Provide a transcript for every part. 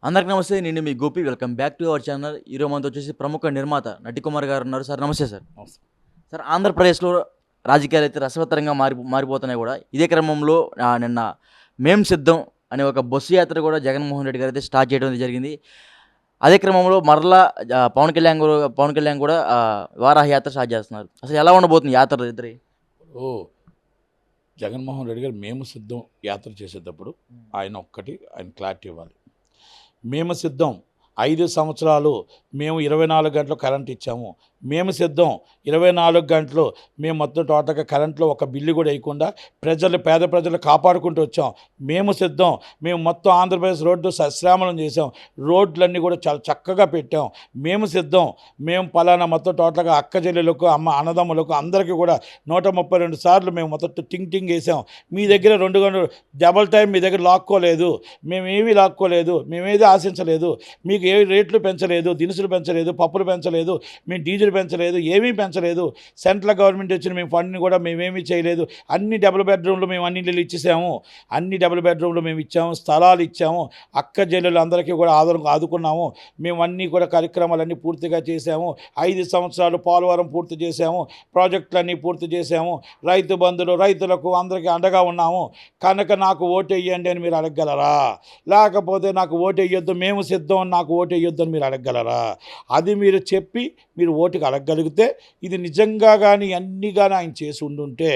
అందరికి నమస్తే. నేను మీ Gopi. Welcome back to our channel. ఈరోజు మనతో వచ్చేసి ప్రముఖ నిర్మాత నటికుమార్ గారు ఉన్నారు. సార్ నమస్తే సార్. నమస్తే. సార్, ఆంధ్రప్రదేశ్లో రాజకీయాలు అయితే రసవత్తరంగా మారిపోతున్నాయి కూడా. ఇదే క్రమంలో నిన్న మేం సిద్ధం అనే ఒక బస్సు యాత్ర కూడా జగన్మోహన్ రెడ్డి గారు అయితే స్టార్ట్ చేయడం అయితే జరిగింది. అదే క్రమంలో మరలా పవన్ కళ్యాణ్ కూడా వారాహ యాత్ర స్టార్ట్ చేస్తున్నారు. అసలు ఎలా ఉండబోతుంది యాత్ర ఇద్దరి? ఓ జగన్మోహన్ రెడ్డి గారు మేము సిద్ధం యాత్ర చేసేటప్పుడు ఆయన క్లారిటీ ఇవ్వాలి. మేము సిద్ధం 5 సంవత్సరాలు మేము 24 గంటలు కరెంట్ ఇచ్చాము. మేము సిద్ధం 24 గంటలు మేము మొత్తం టోటల్గా కరెంట్లో ఒక బిల్లు కూడా వేయకుండా పేద ప్రజలు కాపాడుకుంటూ వచ్చాం. మేము సిద్ధం. మేము మొత్తం ఆంధ్రప్రదేశ్ రోడ్డు సశ్రామలం చేసాం. రోడ్లన్నీ కూడా చాలా చక్కగా పెట్టాం. మేము సిద్ధం. మేము పలానా మొత్తం టోటల్గా అక్క చెల్లెలకు అన్నదమ్ములకు అందరికీ కూడా 132 సార్లు మేము మొత్తం టింగ్ వేసాం. మీ దగ్గర 2 గంటలు డబల్ టైం మీ దగ్గర లాక్కోలేదు. మేమేమీ లాక్కోలేదు. మేమేది ఆశించలేదు. మీకు ఏ రేట్లు పెంచలేదు, దినుసులు పెంచలేదు, పప్పులు పెంచలేదు, మేము డీజిల్ పెంచలేదు, ఏమీ పెంచలేదు. సెంట్రల్ గవర్నమెంట్ వచ్చిన మేము ఫండ్ని కూడా మేమేమీ చేయలేదు. అన్ని డబుల్ బెడ్రూమ్లు మేము అన్ని ఇచ్చేసాము. అన్ని డబుల్ బెడ్రూమ్లు మేము ఇచ్చాము. స్థలాలు ఇచ్చాము. అక్క చెల్లెలు అందరికీ కూడా ఆదుకున్నాము. మేము అన్నీ కూడా కార్యక్రమాలన్నీ పూర్తిగా చేసాము. 5 సంవత్సరాలు పోలవరం పూర్తి చేసాము. ప్రాజెక్టులన్నీ పూర్తి చేసాము. రైతు బంధులు రైతులకు అందరికీ అండగా ఉన్నాము. కనుక నాకు ఓటు వేయండి అని మీరు అడగగలరా? లేకపోతే నాకు ఓటు వేయొద్దు, మేము సిద్ధం అని నాకు ఓటు వేయొద్దు అని మీరు అడగగలరా? అది మీరు చెప్పి మీరు ఓటుకి అడగగలిగితే ఇది నిజంగా కానీ అన్నీ కానీ ఆయన చేసి ఉండుంటే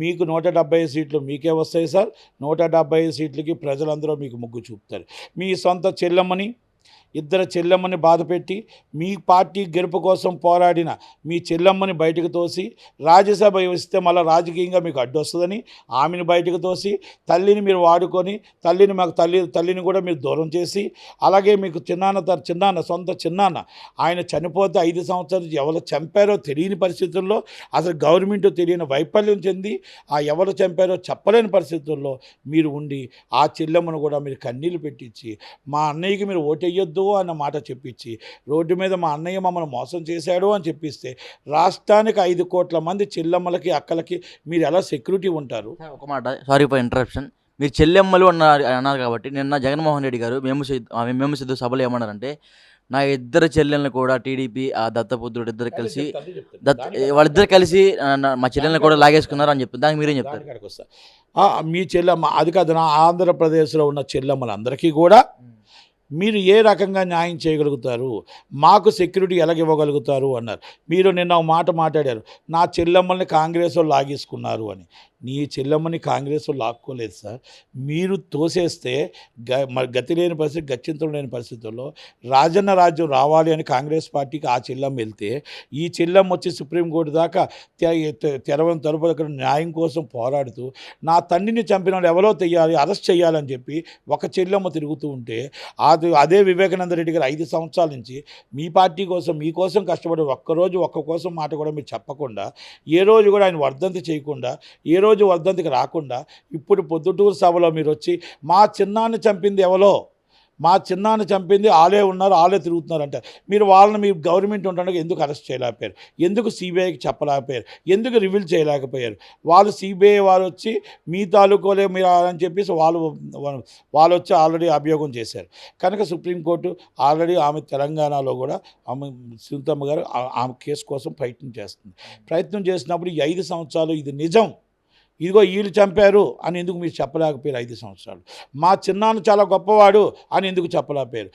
మీకు 170 సీట్లు మీకే వస్తాయి సార్. 170 సీట్లకి ప్రజలందరూ మీకు మొగ్గు చూపుతారు. మీ సొంత చెల్లెమ్మని, ఇద్దరు చెల్లెమ్మని బాధపెట్టి మీ పార్టీ గెలుపు కోసం పోరాడిన మీ చెల్లెమ్మని బయటకు తోసి రాజ్యసభ ఇస్తే మళ్ళీ రాజకీయంగా మీకు అడ్డు వస్తుందని ఆమెను బయటకు తోసి తల్లిని మీరు వాడుకొని తల్లిని కూడా మీరు దూరం చేసి, అలాగే మీకు సొంత చిన్నాన్న ఆయన చనిపోతే 5 సంవత్సరాలు ఎవరు చంపారో తెలియని పరిస్థితుల్లో, అసలు గవర్నమెంట్ తెలియని వైఫల్యం చెంది ఎవరు చంపారో చెప్పలేని పరిస్థితుల్లో మీరు ఉండి ఆ చెల్లెమ్మను కూడా మీరు కన్నీళ్ళు పెట్టించి మా అన్నయ్యకి మీరు ఓటేయొద్దు అన్న మాట చెప్పించి రోడ్డు మీద మా అన్నయ్య మమ్మల్ని మోసం చేశాడు అని చెప్పిస్తే రాష్ట్రానికి 5 కోట్ల మంది చెల్లెమ్మలకి అక్కలకి మీరు ఎలా సెక్యూరిటీ ఉంటారు? ఒక మాట, సారీ ఫర్ ఇంటరప్షన్. మీరు చెల్లెమ్మలు అన్నారు కాబట్టి నిన్న జగన్మోహన్ రెడ్డి గారు మేము సిద్ధ సభలో ఏమన్నారంటే, నా ఇద్దరు చెల్లెళ్ళని కూడా టీడీపీ దత్తపుత్రుడు ఇద్దరు కలిసి వాళ్ళిద్దరు కలిసి మా చెల్లెల్ని కూడా లాగేసుకున్నారు అని చెప్పి దానికి మీరేం చెప్తారు? మీ చెల్లెమ్మ అది కాదు, నా ఆంధ్రప్రదేశ్లో ఉన్న చెల్లెమ్మలందరికీ కూడా మీరు ఏ రకంగా న్యాయం చేయగలుగుతారు, మాకు సెక్యూరిటీ ఎలాగివ్వగలుగుతారు అన్నారు. మీరు నిన్న మాట మాట్లాడారు, నా చెల్లెమ్మల్ని కాంగ్రెస్ వాళ్ళు లాగేసుకున్నారు అని. నీ చెల్లెమ్మని కాంగ్రెస్ వాళ్ళు లాక్కోలేదు సార్. మీరు తోసేస్తే గతి లేని పరిస్థితి, గచ్చింతలు లేని పరిస్థితుల్లో రాజన్న రాజ్యం రావాలి అని కాంగ్రెస్ పార్టీకి ఆ చెల్లెమ్మ వెళ్తే, ఈ చెల్లెమ్మ వచ్చి సుప్రీంకోర్టు దాకా తెరవని తలుపు దగ్గర న్యాయం కోసం పోరాడుతూ నా తండ్రిని చంపిన వాళ్ళు ఎవరో అరెస్ట్ చేయాలని చెప్పి ఒక చెల్లెమ్మ తిరుగుతూ ఉంటే, అదే వివేకానంద రెడ్డి గారు 5 సంవత్సరాల నుంచి మీ పార్టీ కోసం మీకోసం కష్టపడి ఒక్క కోసం మాట కూడా మీరు చెప్పకుండా, ఏ రోజు కూడా ఆయన వర్ధంతి చేయకుండా, ఏ రోజు వర్ధంతికి రాకుండా, ఇప్పుడు పొద్దుటూరు సభలో మీరు వచ్చి మా చిన్నాన్ని చంపింది ఎవరో, మా చిన్నాన్ని చంపింది ఆలే ఉన్నారు, ఆలే తిరుగుతున్నారు అంటారు. మీరు వాళ్ళని మీ గవర్నమెంట్ ఉండడానికి ఎందుకు అరెస్ట్ చేయలేకపోయారు? ఎందుకు సిబిఐకి చెప్పలేకపోయారు? ఎందుకు రివీల్ చేయలేకపోయారు? వాళ్ళు సిబిఐ వారు వచ్చి మీ తాలూకోలే మీరు అని చెప్పేసి వాళ్ళు వచ్చి ఆల్రెడీ అభియోగం చేశారు. కనుక సుప్రీంకోర్టు ఆల్రెడీ ఆమె తెలంగాణలో కూడా ఆమె సునీతమ్మ గారు ఆమె కేసు కోసం ప్రయత్నం చేసినప్పుడు ఈ 5 సంవత్సరాలు ఇది నిజం, ఇదిగో వీళ్ళు చంపారు అని ఎందుకు మీరు చెప్పలేకపోయారు? 5 సంవత్సరాలు మా చిన్నాన్న చాలా గొప్పవాడు అని ఎందుకు చెప్పలేకపోయారు?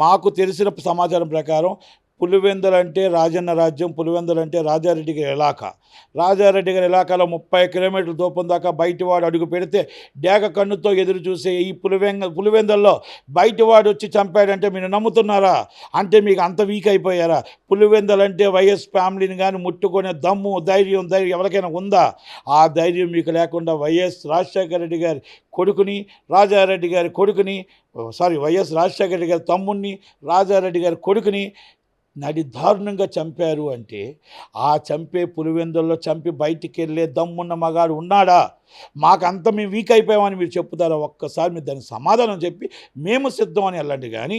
మాకు తెలిసిన సమాచారం ప్రకారం పులివెందులంటే రాజన్న రాజ్యం, పులివెందులంటే రాజారెడ్డి గారి ఇలాకాలో 30 కిలోమీటర్ల దూరం దాకా బయటివాడు అడుగు పెడితే డేగ కన్నుతో ఎదురు చూసే ఈ పులివెందుల్లో బయటివాడు వచ్చి చంపాడంటే మీరు నమ్ముతున్నారా? అంటే మీకు అంత వీక్ అయిపోయారా? పులివెందులంటే వైఎస్ ఫ్యామిలీని కానీ ముట్టుకునే దమ్ము ధైర్యం ఎవరికైనా ఉందా? ఆ ధైర్యం మీకు లేకుండా వైఎస్ రాజశేఖర రెడ్డి గారి కొడుకుని, వైఎస్ రాజశేఖర రెడ్డి గారి తమ్ముడిని, రాజారెడ్డి గారి కొడుకుని దారుణంగా చంపారు అంటే ఆ చంపే పులివెందుల్లో చంపి బయటికి వెళ్ళే దమ్మున్న మగాడు ఉన్నాడా? మాకంత మేము వీక్ అయిపోయామని మీరు చెప్తారా? ఒక్కసారి మీరు దానికి సమాధానం చెప్పి మేము సిద్ధం అని వెళ్ళండి. కానీ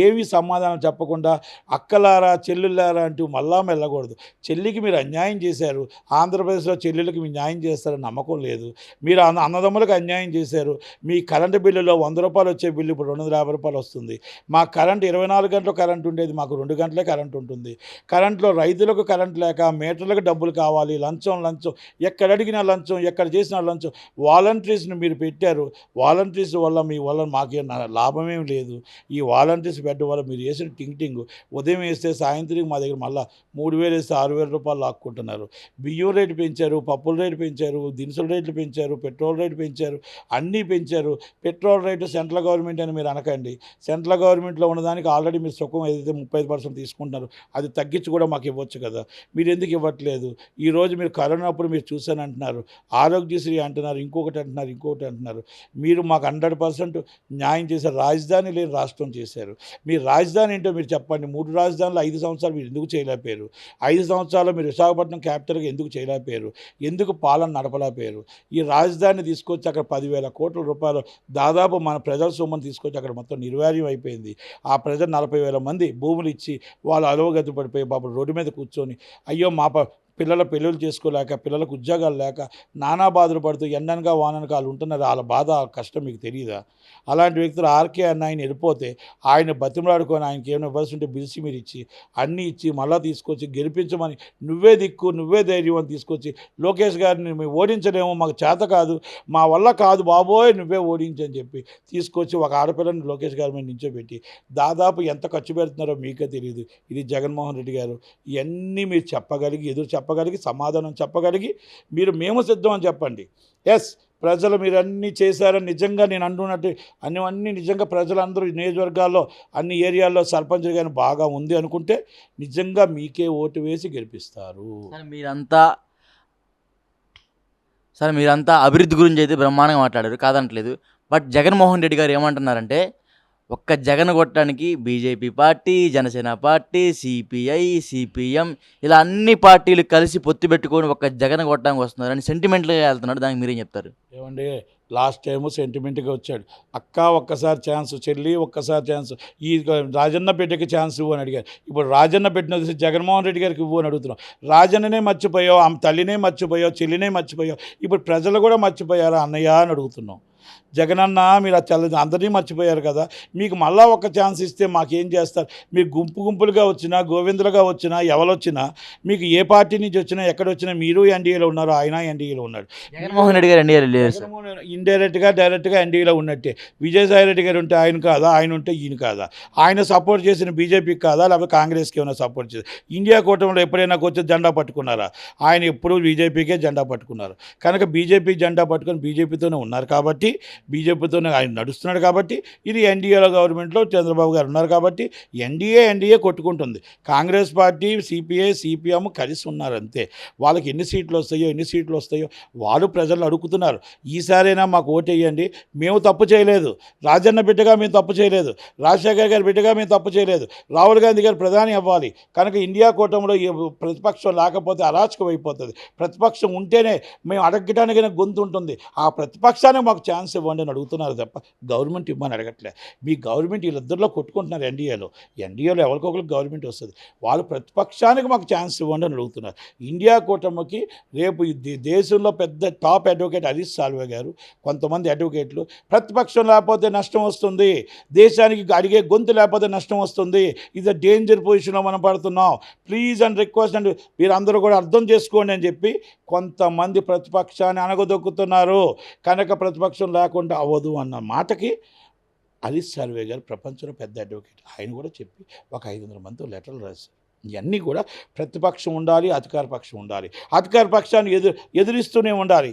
ఏమీ సమాధానం చెప్పకుండా అక్కలారా చెల్లులారా అంటూ మళ్ళా వెళ్ళకూడదు. చెల్లికి మీరు అన్యాయం చేశారు. ఆంధ్రప్రదేశ్లో చెల్లెళ్ళకి మీరు న్యాయం చేస్తారని నమ్మకం లేదు. మీరు అన్నదమ్ములకు అన్యాయం చేశారు. మీ కరెంటు బిల్లులో ₹100 వచ్చే బిల్లు ఇప్పుడు ₹250 వస్తుంది. మా కరెంటు 24 గంటలు కరెంటు ఉండేది, మాకు 2 గంటలే కరెంటు ఉంటుంది. కరెంట్లో రైతులకు కరెంట్ లేక మీటర్లకు డబ్బులు కావాలి. లంచం ఎక్కడ అడిగినా లంచం, ఎక్కడ చేసినా లంచం. వాలంటీర్స్ని మీరు పెట్టారు. వాలంటీర్స్ వల్ల మీ వల్ల మాకేం లాభమేం లేదు. ఈ వాలంటీర్స్ పెట్టడం వల్ల మీరు వేసిన టింగ్ ఉదయం వేస్తే సాయంత్రం మా దగ్గర మళ్ళీ 3,000 వేస్తే ₹6,000 లాక్కుంటున్నారు. బియ్యం రేటు పెంచారు, పప్పుల రేటు పెంచారు, దినుసుల రేట్లు పెంచారు, పెట్రోల్ రేటు పెంచారు, అన్నీ పెంచారు. పెట్రోల్ రేటు సెంట్రల్ గవర్నమెంట్ అని మీరు అనకండి. సెంట్రల్ గవర్నమెంట్లో ఉన్నదానికి ఆల్రెడీ మీరు సుఖం ఏదైతే 35% తీసుకుంటున్నారు అది తగ్గించి కూడా మాకు ఇవ్వచ్చు కదా. మీరు ఎందుకు ఇవ్వట్లేదు? ఈరోజు మీరు కరోనా అప్పుడు మీరు చూశానంటున్నారు, ఆరోగ్యశ్రీ అంటున్నారు, ఇంకొకటి అంటున్నారు. మీరు మాకు 100% న్యాయం చేశారు. రాజధాని లేని రాష్ట్రం చేశారు. మీ రాజధాని ఏంటో మీరు చెప్పండి. 3 రాజధానులు 5 సంవత్సరాలు మీరు ఎందుకు చేయలేకపోయారు? 5 సంవత్సరాలు మీరు విశాఖపట్నం క్యాపిటల్గా ఎందుకు చేయలేకపోయారు? ఎందుకు పాలన నడపలేకపోయారు? ఈ రాజధాని తీసుకొచ్చి అక్కడ 10,000 కోట్ల రూపాయలు దాదాపు మన ప్రజల సొమ్మును తీసుకొచ్చి అక్కడ మొత్తం నిర్వీర్యం అయిపోయింది. ఆ ప్రజలు 40,000 మంది భూములు ఇచ్చి వాళ్ళు అలవగతి పడిపోయి పాపం రోడ్డు మీద కూర్చొని అయ్యో మా పిల్లల పెళ్ళిళ్ళు చేసుకోలేక, పిల్లలకు ఉద్యోగాలు లేక నానా బాధలు పడుతూ ఎండనగా వాననగా వాళ్ళు ఉంటున్నారు. వాళ్ళ బాధ కష్టం మీకు తెలియదా? అలాంటి వ్యక్తులు ఆర్కే అన్న ఆయన వెళ్ళిపోతే ఆయన బతిమలాడుకొని ఆయనకి ఏమైనా ఇవ్వాల్సి ఉంటే బిల్సి మీరు ఇచ్చి అన్నీ ఇచ్చి మళ్ళీ తీసుకొచ్చి గెలిపించమని నువ్వే దిక్కు నువ్వే ధైర్యం అని తీసుకొచ్చి లోకేష్ గారిని మేము ఓడించలేము, మాకు చేత కాదు, మా వల్ల కాదు బాబోయ్ నువ్వే ఓడించని చెప్పి తీసుకొచ్చి ఒక ఆడపిల్లని లోకేష్ గారి మీద నించోబెట్టి దాదాపు ఎంత ఖర్చు పెడుతున్నారో మీకే తెలియదు. ఇది జగన్మోహన్ రెడ్డి గారు. ఇవన్నీ మీరు చెప్పగలిగి సమాధానం చెప్పగలిగి మీరు మేము సిద్ధం అని చెప్పండి. ఎస్ ప్రజలు మీరు అన్నీ చేశారని నిజంగా నేను అంటున్నట్టు అన్నీ నిజంగా ప్రజలందరూ నియోజకవర్గాల్లో అన్ని ఏరియాల్లో సర్పంచ్ కానీ బాగా ఉంది అనుకుంటే నిజంగా మీకే ఓటు వేసి గెలిపిస్తారు. మీరంతా అభివృద్ధి గురించి అయితే బ్రహ్మాండంగా మాట్లాడారు, కాదనట్లేదు. బట్ జగన్మోహన్ రెడ్డి గారు ఏమంటున్నారంటే ఒక్క జగన్ కొట్టడానికి BJP party, Janasena party, CPI, CPM ఇలా అన్ని పార్టీలు కలిసి పొత్తు పెట్టుకొని ఒక్క జగన్ కొట్టడానికి వస్తున్నారని సెంటిమెంట్గా వెళ్తున్నాడు. దానికి మీరేం చెప్తారు? ఏమండి లాస్ట్ టైము సెంటిమెంట్గా వచ్చాడు. అక్క ఒక్కసారి ఛాన్స్, చెల్లి ఒక్కసారి ఛాన్స్, ఈ రాజన్న బిడ్డకి ఛాన్స్ ఇవ్వు అని అడిగారు. ఇప్పుడు రాజన్న బిడ్డను చూసి జగన్మోహన్ రెడ్డి గారికి ఇవ్వు అని అడుగుతున్నాం. రాజన్ననే మర్చిపోయావు, ఆమె తల్లినే మర్చిపోయావు, చెల్లినే మర్చిపోయావు, ఇప్పుడు ప్రజలు కూడా మర్చిపోయారా అన్నయ్య అని అడుగుతున్నాం. జగనన్న మీరు అందరినీ మర్చిపోయారు కదా, మీకు మళ్ళా ఒక ఛాన్స్ ఇస్తే మాకేం చేస్తారు? మీరు గుంపులుగా వచ్చినా, గోవిందులుగా వచ్చినా, ఎవరొచ్చినా, మీకు ఏ పార్టీ నుంచి వచ్చినా, ఎక్కడొచ్చినా మీరు ఎన్డీఏలో ఉన్నారు, ఆయన ఎన్డీఏలో ఉన్నాడు. జగన్మోహన్ రెడ్డి గారు ఎన్డీఏలో లేరు. ఇండైరెక్ట్గా డైరెక్ట్గా ఎన్డీఏలో ఉన్నట్టే. విజయసాయి రెడ్డి గారు ఉంటే ఆయన కాదా, ఆయన ఉంటే ఈయన కాదా? ఆయన సపోర్ట్ చేసిన బీజేపీకి కాదా, లేకపోతే కాంగ్రెస్కి ఏమైనా సపోర్ట్ చేసి? ఇండియా కూటమిలో ఎప్పుడైనా వచ్చి జెండా పట్టుకున్నారా? ఆయన ఎప్పుడూ బీజేపీకే జెండా పట్టుకున్నారు. కనుక బీజేపీ జెండా పట్టుకొని బీజేపీతోనే ఉన్నారు కాబట్టి, బీజేపీతోనే ఆయన నడుస్తున్నాడు కాబట్టి, ఇది ఎన్డీఏలో గవర్నమెంట్లో చంద్రబాబు గారు ఉన్నారు కాబట్టి ఎన్డీఏ కొట్టుకుంటుంది. కాంగ్రెస్ పార్టీ, సిపిఐ, సిపిఎం కలిసి ఉన్నారు అంతే. వాళ్ళకి ఎన్ని సీట్లు వస్తాయో వాళ్ళు ప్రజలు అడుగుతున్నారు. ఈసారైనా మాకు ఓటేయండి, మేము తప్పు చేయలేదు, రాజన్న బిడ్డగా మేము తప్పు చేయలేదు, రాజశేఖర్ గారి బిడ్డగా మేము తప్పు చేయలేదు, రాహుల్ గాంధీ గారు ప్రధాని అవ్వాలి. కనుక ఇండియా కూటమిలో ప్రతిపక్షం లేకపోతే అరాచకం అయిపోతుంది. ప్రతిపక్షం ఉంటేనే మేము అడగటానికి గొంతు ఉంటుంది. ఆ ప్రతిపక్షానికి మాకు ఛాన్స్ ఇవ్వండి అని అడుగుతున్నారు తప్ప గవర్నమెంట్ ఇవ్వమని అడగట్లే. మీ గవర్నమెంట్ వీళ్ళిద్దరిలో కొట్టుకుంటున్నారు. ఎన్డీఏలో ఎవరికొకరికి గవర్నమెంట్ వస్తుంది. వాళ్ళు ప్రతిపక్షానికి మాకు ఛాన్స్ ఇవ్వండి అని అడుగుతున్నారు. ఇండియా కూటమికి రేపు దేశంలో పెద్ద టాప్ అడ్వకేట్ హరీష్ సాల్వే గారు, కొంతమంది అడ్వకేట్లు ప్రతిపక్షం లేకపోతే నష్టం వస్తుంది, దేశానికి అడిగే గొంతు లేకపోతే నష్టం వస్తుంది, ఇది డేంజర్ పొజిషన్లో మనం పడుతున్నాం, ప్లీజ్ అండ్ రిక్వెస్ట్ అండ్ మీరు అందరూ కూడా అర్థం చేసుకోండి అని చెప్పి కొంతమంది ప్రతిపక్షాన్ని అనగదొక్కుతున్నారు. కనుక ప్రతిపక్షం లేకుండా అవ్వదు అన్న మాటకి హరీష్ సాల్వే గారు ప్రపంచంలో పెద్ద అడ్వకేట్, ఆయన కూడా చెప్పి ఒక 500 మందితో లెటర్లు రాశారు. ఇవన్నీ కూడా ప్రతిపక్షం ఉండాలి, అధికార పక్షం ఉండాలి, అధికార పక్షాన్ని ఎదురిస్తూనే ఉండాలి.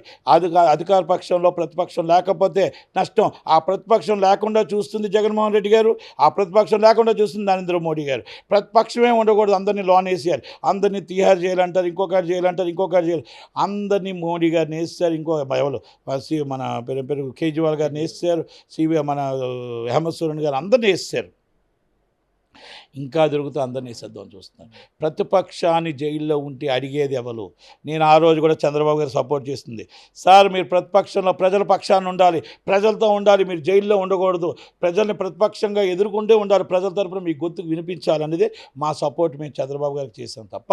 అధికార పక్షంలో ప్రతిపక్షం లేకపోతే నష్టం. ఆ ప్రతిపక్షం లేకుండా చూస్తుంది జగన్మోహన్ రెడ్డి గారు, ఆ ప్రతిపక్షం లేకుండా చూస్తుంది నరేంద్ర మోడీ గారు. ప్రతిపక్షమే ఉండకూడదు, అందరినీ లోన్ వేసేయాలి, అందరినీ తిహార్ చేయాలంటారు, ఇంకొకటి చేయాలి, అందరినీ మోడీ గారిని వేస్తారు. ఎవరు మన పేరు కేజ్రీవాల్ గారిని వేస్తారు, మన హేమంత్ సోరెన్ గారు అందరినీ వేస్తారు. ఇంకా దొరుకుతూ అందరినీ సిద్ధం చూస్తున్నారు. ప్రతిపక్షాన్ని జైల్లో ఉంటే అడిగేది ఎవరు? నేను ఆ రోజు కూడా చంద్రబాబు గారు సపోర్ట్ చేస్తుంది. సార్ మీరు ప్రతిపక్షంలో ప్రజల పక్షాన్ని ఉండాలి, ప్రజలతో ఉండాలి, మీరు జైల్లో ఉండకూడదు, ప్రజల్ని ప్రతిపక్షంగా ఎదుర్కొంటే ఉండాలి, ప్రజల తరపున మీ గొంతుకు వినిపించాలనేది మా సపోర్ట్ మేము చంద్రబాబు గారికి చేసాం తప్ప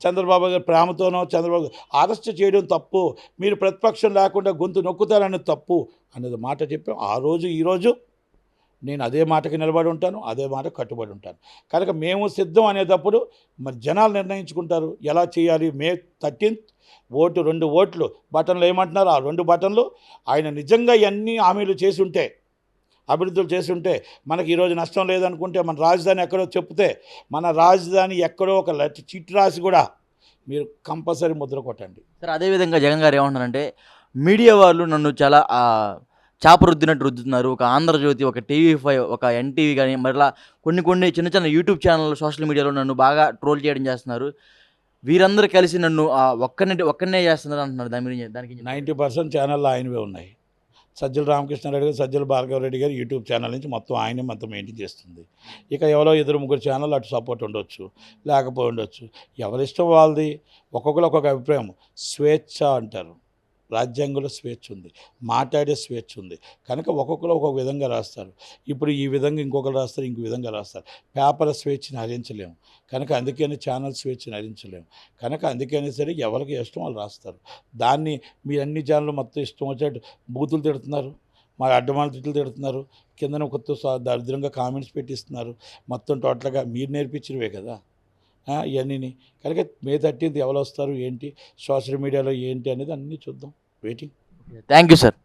చంద్రబాబు గారి ప్రేమతోనో చంద్రబాబు అరెస్ట్ చేయడం తప్పు, మీరు ప్రతిపక్షం లేకుండా గొంతు నొక్కుతారనేది తప్పు అనేది మాట చెప్పాం. ఆ రోజు ఈరోజు నేను అదే మాటకి నిలబడి ఉంటాను, అదే మాట కట్టుబడి ఉంటాను. కనుక మేము సిద్ధం అనేటప్పుడు మరి జనాలు నిర్ణయించుకుంటారు ఎలా చేయాలి. మే 13th ఓటు 2 ఓట్లు బటన్లు ఏమంటున్నారు, ఆ 2 బటన్లు ఆయన నిజంగా ఇవన్నీ హామీలు చేసి ఉంటే, అభివృద్ధులు చేసి ఉంటే, మనకి ఈరోజు నష్టం లేదనుకుంటే, మన రాజధాని ఎక్కడో చెప్తే, మన రాజధాని ఎక్కడో ఒక చిట్టు రాసి కూడా మీరు కంపల్సరీ ముద్ర కొట్టండి. సార్ అదేవిధంగా జగన్ గారు ఏమంటున్నారంటే మీడియా వాళ్ళు నన్ను చాలా చాప రుద్దినట్టు రుద్దుతున్నారు. ఒక ఆంధ్రజ్యోతి, ఒక టీవీ5, ఒక ఎన్టీవీ కానీ మరలా కొన్ని చిన్న చిన్న యూట్యూబ్ ఛానల్ సోషల్ మీడియాలో నన్ను బాగా ట్రోల్ చేయడం చేస్తున్నారు. వీరందరూ కలిసి నన్ను ఒక్కనే చేస్తున్నారు అంటున్నారు. దానికి 90% ఛానళ్ళు ఆయనవే ఉన్నాయి. సజ్జల రామకృష్ణారెడ్డి గారు, సజ్జల భార్గవరెడ్డి గారు యూట్యూబ్ ఛానల్ నుంచి మొత్తం ఆయనే మొత్తం మెయింటైన్ చేస్తుంది. ఇక ఎవరో 2-3 ఛానల్ అటు సపోర్ట్ ఉండొచ్చు, లేకపోయి ఉండొచ్చు. ఎవరిష్టం వాళ్ళది. ఒక్కొక్కరు ఒక్కొక్క అభిప్రాయం. స్వేచ్ఛ అంటారు, రాజ్యాంగంలో స్వేచ్ఛ ఉంది, మాట్లాడే స్వేచ్ఛ ఉంది. కనుక ఒక్కొక్కరు ఒక్కొక్క విధంగా రాస్తారు. ఇప్పుడు ఈ విధంగా ఇంకొకరు రాస్తారు, ఇంకో విధంగా రాస్తారు. పేపర్ స్వేచ్ఛని హరించలేము, కనుక అందుకని ఛానల్ స్వేచ్ఛని హరించలేము. కనుక అందుకని సరే ఎవరికి ఇష్టం వాళ్ళు రాస్తారు. దాన్ని మీరు అన్ని ఛానళ్ళు మొత్తం ఇష్టం వచ్చేట్టు బూతులు తిడుతున్నారు, మా అడ్డమాల తిట్లు తిడుతున్నారు, కిందన కొత్త దరిద్రంగా కామెంట్స్ పెట్టిస్తున్నారు. మొత్తం టోటల్గా మీరు నేర్పించినవే కదా ఇవన్నీ. కనుక మే 13th ఎవరు వస్తారు ఏంటి, సోషల్ మీడియాలో ఏంటి అనేది అన్నీ చూద్దాం. వెయిటింగ్. Thank you sir.